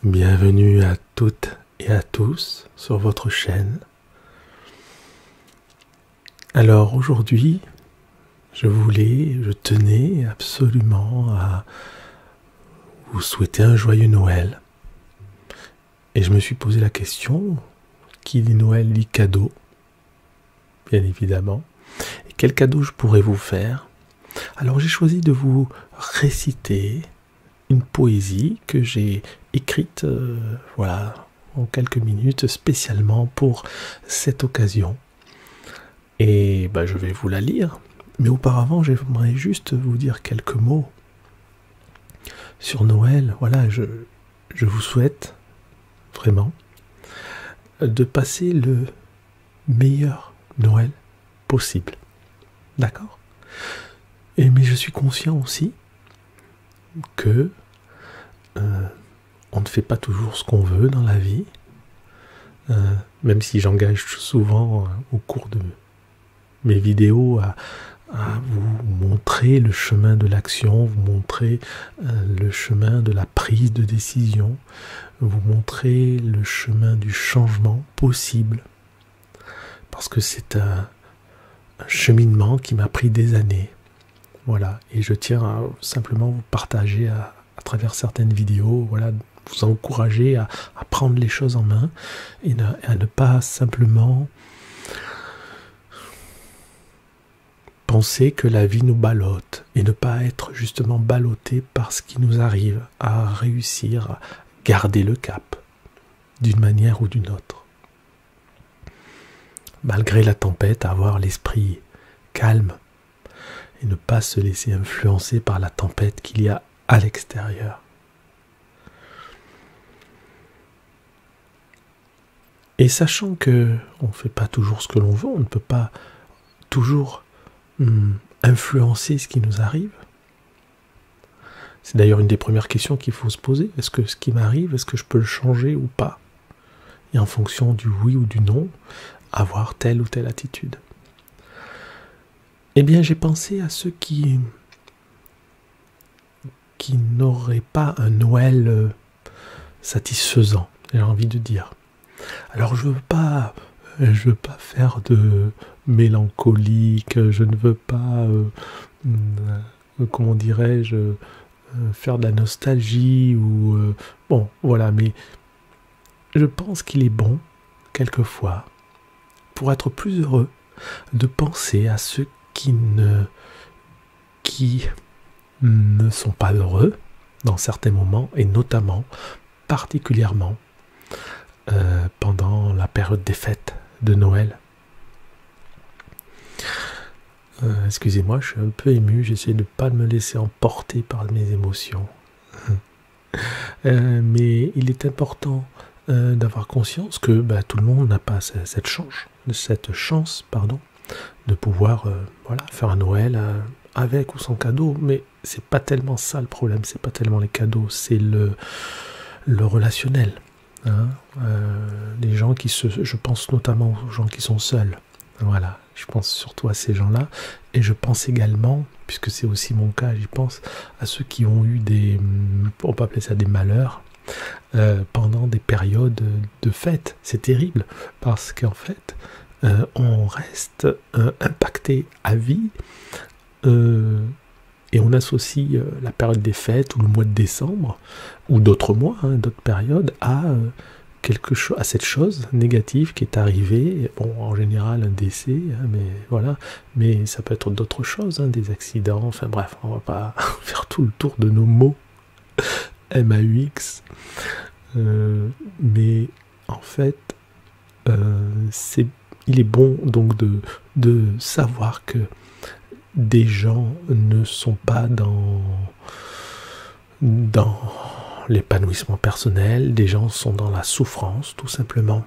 Bienvenue à toutes et à tous sur votre chaîne. Alors aujourd'hui, je tenais absolument à vous souhaiter un joyeux Noël. Et je me suis posé la question, qui dit Noël dit cadeau, bien évidemment. Et quel cadeau je pourrais vous faire? Alors j'ai choisi de vous réciter une poésie que j'ai écrite en quelques minutes spécialement pour cette occasion. Et je vais vous la lire, mais auparavant j'aimerais juste vous dire quelques mots sur Noël. Voilà, je vous souhaite vraiment de passer le meilleur Noël possible. D'accord? Mais je suis conscient aussi que on ne fait pas toujours ce qu'on veut dans la vie, même si j'engage souvent au cours de mes vidéos à vous montrer le chemin de l'action, vous montrer le chemin de la prise de décision, vous montrer le chemin du changement possible, parce que c'est un cheminement qui m'a pris des années. Voilà, et je tiens à simplement vous partager à travers certaines vidéos, voilà, vous encourager à prendre les choses en main et à ne pas simplement penser que la vie nous ballotte et ne pas être justement ballotté par ce qui nous arrive, à réussir à garder le cap d'une manière ou d'une autre. Malgré la tempête, avoir l'esprit calme et ne pas se laisser influencer par la tempête qu'il y a à l'extérieur. Et sachant que on ne fait pas toujours ce que l'on veut, on ne peut pas toujours influencer ce qui nous arrive. C'est d'ailleurs une des premières questions qu'il faut se poser. Est-ce que ce qui m'arrive, est-ce que je peux le changer ou pas? Et en fonction du oui ou du non, avoir telle ou telle attitude. Eh bien, j'ai pensé à ceux qui n'auraient pas un Noël satisfaisant, j'ai envie de dire. Alors, je veux pas faire de mélancolique, je ne veux pas, comment dirais-je, faire de la nostalgie ou bon, voilà. Mais je pense qu'il est bon, quelquefois, pour être plus heureux, de penser à ceux qui ne sont pas heureux dans certains moments, et notamment, particulièrement, pendant la période des fêtes de Noël. Excusez-moi, je suis un peu ému, j'essaie de ne pas me laisser emporter par mes émotions. Mais il est important d'avoir conscience que tout le monde n'a pas cette chance, de pouvoir faire un Noël avec ou sans cadeau. Mais c'est pas tellement ça le problème, c'est pas tellement les cadeaux, c'est le relationnel. Les gens je pense notamment aux gens qui sont seuls. Voilà, je pense surtout à ces gens-là, et je pense également, puisque c'est aussi mon cas, j'y pense à ceux qui ont eu on peut appeler ça des malheurs, pendant des périodes de fête. C'est terrible, parce qu'en fait, on reste impacté à vie, et on associe la période des fêtes, ou le mois de décembre, ou d'autres mois, d'autres périodes, à quelque chose, à cette chose négative qui est arrivée. Bon, en général un décès, mais voilà, mais ça peut être d'autres choses, des accidents, enfin bref, on va pas faire tout le tour de nos mots MAUX, mais en fait il est bon donc de savoir que des gens ne sont pas dans l'épanouissement personnel, des gens sont dans la souffrance, tout simplement.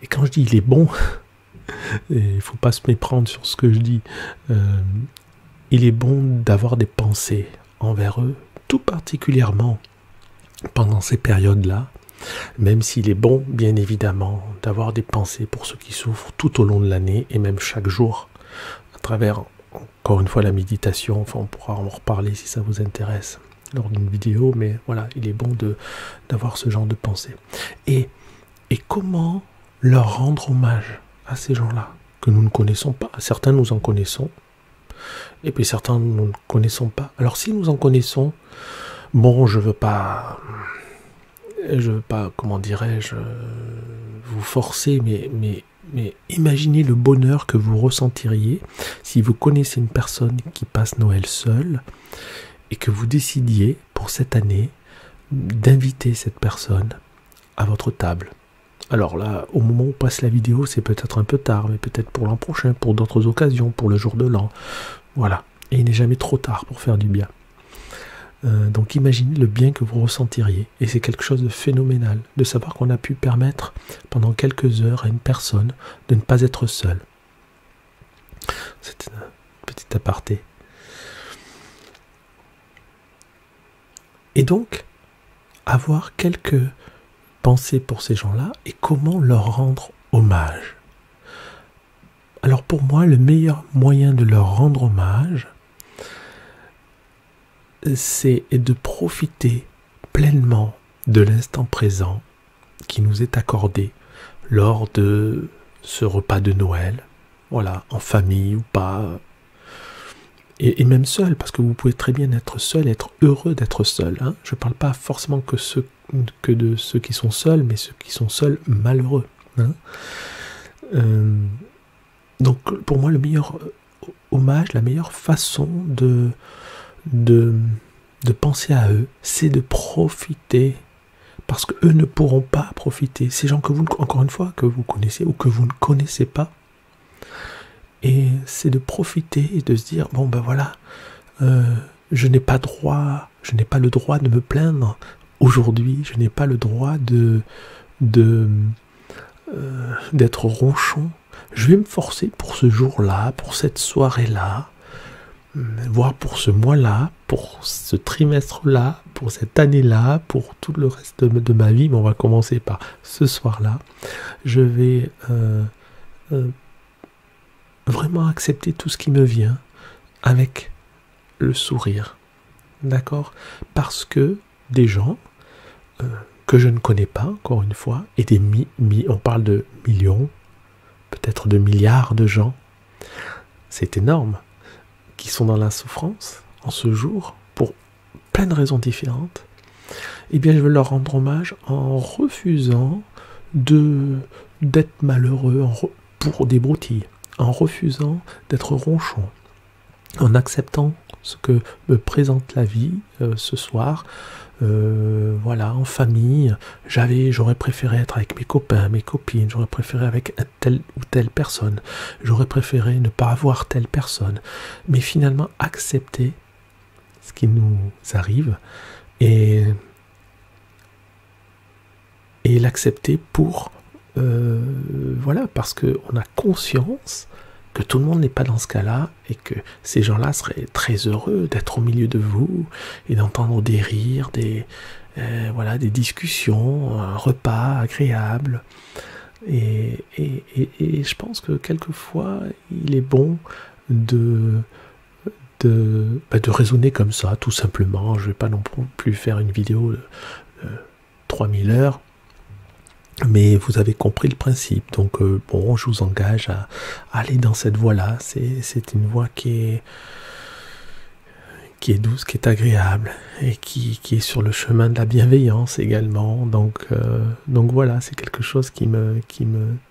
Et quand je dis il est bon, il ne faut pas se méprendre sur ce que je dis, il est bon d'avoir des pensées envers eux, tout particulièrement pendant ces périodes-là, même s'il est bon, bien évidemment, d'avoir des pensées pour ceux qui souffrent tout au long de l'année, et même chaque jour, à travers, encore une fois, la méditation. Enfin, on pourra en reparler si ça vous intéresse. lors d'une vidéo, mais voilà, il est bon d'avoir ce genre de pensée. Et comment leur rendre hommage à ces gens-là que nous ne connaissons pas? Certains nous en connaissons, et puis certains nous ne connaissons pas. Alors si nous en connaissons, bon, je veux pas, comment dirais-je, vous forcer, mais imaginez le bonheur que vous ressentiriez si vous connaissez une personne qui passe Noël seule et que vous décidiez pour cette année d'inviter cette personne à votre table. Alors là, au moment où passe la vidéo, c'est peut-être un peu tard, mais peut-être pour l'an prochain, pour d'autres occasions, pour le jour de l'an. Voilà. Et il n'est jamais trop tard pour faire du bien. Donc imaginez le bien que vous ressentiriez. Et c'est quelque chose de phénoménal, de savoir qu'on a pu permettre pendant quelques heures à une personne de ne pas être seule. C'est un petit aparté. Et donc, avoir quelques pensées pour ces gens-là et comment leur rendre hommage. Alors pour moi, le meilleur moyen de leur rendre hommage, c'est de profiter pleinement de l'instant présent qui nous est accordé lors de ce repas de Noël, voilà, en famille ou pas, et même seul, parce que vous pouvez très bien être seul, être heureux d'être seul. Hein. Je ne parle pas forcément que de ceux qui sont seuls, mais ceux qui sont seuls malheureux. Hein. Donc pour moi, le meilleur hommage, la meilleure façon de penser à eux, c'est de profiter, parce qu'eux ne pourront pas profiter. Ces gens que vous, encore une fois, que vous connaissez ou que vous ne connaissez pas, et c'est de profiter et de se dire, bon ben voilà, je n'ai pas le droit de me plaindre aujourd'hui, je n'ai pas le droit d'être ronchon. Je vais me forcer pour ce jour-là, pour cette soirée-là, voire pour ce mois-là, pour ce trimestre-là, pour cette année-là, pour tout le reste de ma vie, mais on va commencer par ce soir-là. Je vais vraiment accepter tout ce qui me vient avec le sourire, d'accord? Parce que des gens que je ne connais pas, encore une fois, et on parle de millions, peut-être de milliards de gens, c'est énorme, qui sont dans la souffrance en ce jour, pour plein de raisons différentes, eh bien je veux leur rendre hommage en refusant d'être malheureux pour des broutilles, en refusant d'être ronchon, en acceptant ce que me présente la vie ce soir. Voilà, en famille, j'aurais préféré être avec mes copains, mes copines, j'aurais préféré avec telle ou telle personne, j'aurais préféré ne pas avoir telle personne, mais finalement accepter ce qui nous arrive et l'accepter pour voilà, parce qu'on a conscience que tout le monde n'est pas dans ce cas-là et que ces gens-là seraient très heureux d'être au milieu de vous et d'entendre des rires, des discussions, un repas agréable. Et je pense que quelquefois, il est bon de raisonner comme ça, tout simplement. Je ne vais pas non plus faire une vidéo de 3000 heures. Mais vous avez compris le principe, donc bon, je vous engage à aller dans cette voie-là. C'est une voie qui est douce, qui est agréable et qui est sur le chemin de la bienveillance également. Donc voilà, c'est quelque chose qui me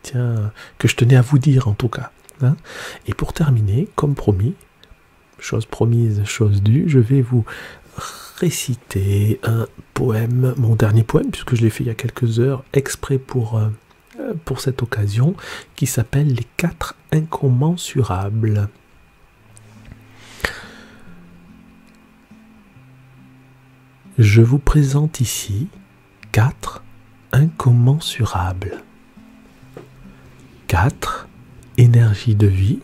tient, que je tenais à vous dire en tout cas. Hein. Et pour terminer, comme promis, chose promise, chose due, je vais vous réciter un poème, mon dernier poème, puisque je l'ai fait il y a quelques heures, exprès pour cette occasion, qui s'appelle Les 4 incommensurables. Je vous présente ici 4 incommensurables. 4 énergies de vie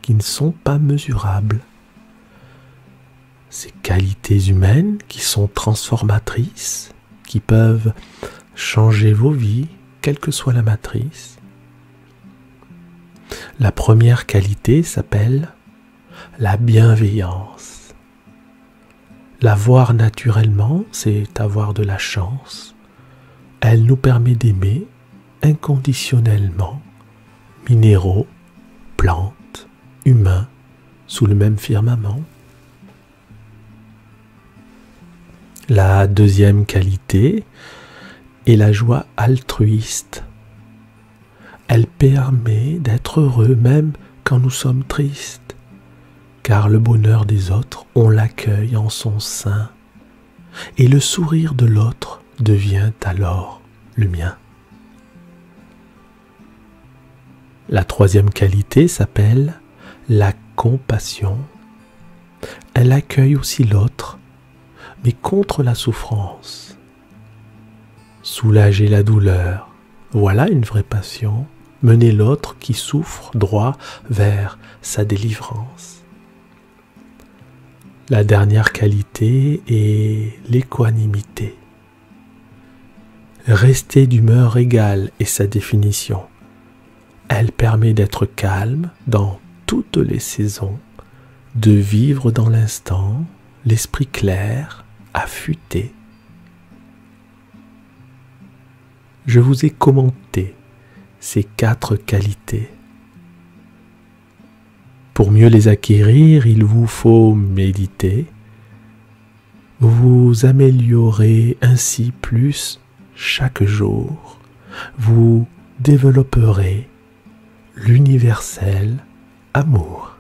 qui ne sont pas mesurables. Ces qualités humaines qui sont transformatrices, qui peuvent changer vos vies, quelle que soit la matrice. La première qualité s'appelle la bienveillance. La voir naturellement, c'est avoir de la chance. Elle nous permet d'aimer inconditionnellement minéraux, plantes, humains, sous le même firmament. La deuxième qualité est la joie altruiste. Elle permet d'être heureux même quand nous sommes tristes, car le bonheur des autres, on l'accueille en son sein, et le sourire de l'autre devient alors le mien. La troisième qualité s'appelle la compassion. Elle accueille aussi l'autre, mais contre la souffrance. Soulager la douleur, voilà une vraie passion. Mener l'autre qui souffre droit vers sa délivrance. La dernière qualité est l'équanimité. Rester d'humeur égale est sa définition. Elle permet d'être calme dans toutes les saisons, de vivre dans l'instant, l'esprit clair, affûté. Je vous ai commenté ces 4 qualités. Pour mieux les acquérir, il vous faut méditer. Vous vous améliorez ainsi plus chaque jour. Vous développerez l'universel amour.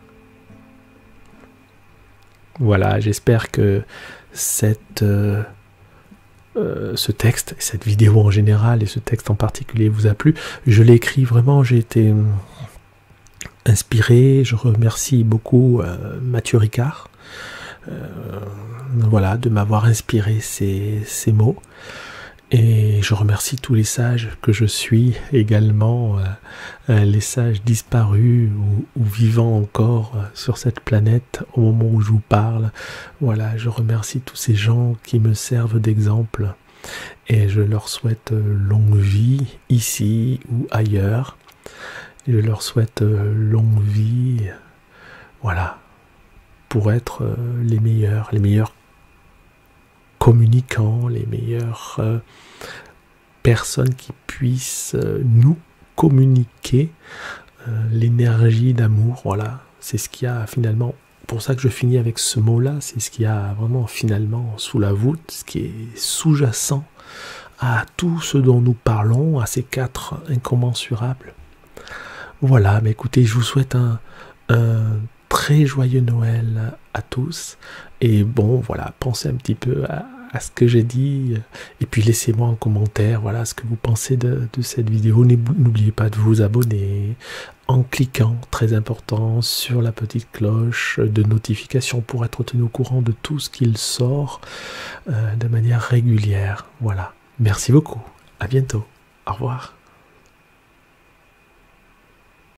Voilà, j'espère que ce texte, cette vidéo en général et ce texte en particulier vous a plu. Je l'ai écrit vraiment, j'ai été inspiré. Je remercie beaucoup Mathieu Ricard voilà, de m'avoir inspiré ces mots. Et je remercie tous les sages que je suis également, les sages disparus ou vivants encore sur cette planète au moment où je vous parle. Voilà, je remercie tous ces gens qui me servent d'exemple et je leur souhaite longue vie ici ou ailleurs. Et je leur souhaite longue vie, voilà, pour être les meilleurs communicants, les meilleures personnes qui puissent nous communiquer l'énergie d'amour. Voilà, c'est ce qu'il y a finalement, pour ça que je finis avec ce mot-là, c'est ce qu'il y a vraiment finalement sous la voûte, ce qui est sous-jacent à tout ce dont nous parlons, à ces 4 incommensurables. Voilà, mais écoutez, je vous souhaite un très joyeux Noël à tous. Et bon, voilà, pensez un petit peu à ce que j'ai dit. Et puis laissez-moi en commentaire, voilà, ce que vous pensez de cette vidéo. N'oubliez pas de vous abonner en cliquant, très important, sur la petite cloche de notification pour être tenu au courant de tout ce qu'il sort de manière régulière. Voilà, merci beaucoup, à bientôt, au revoir.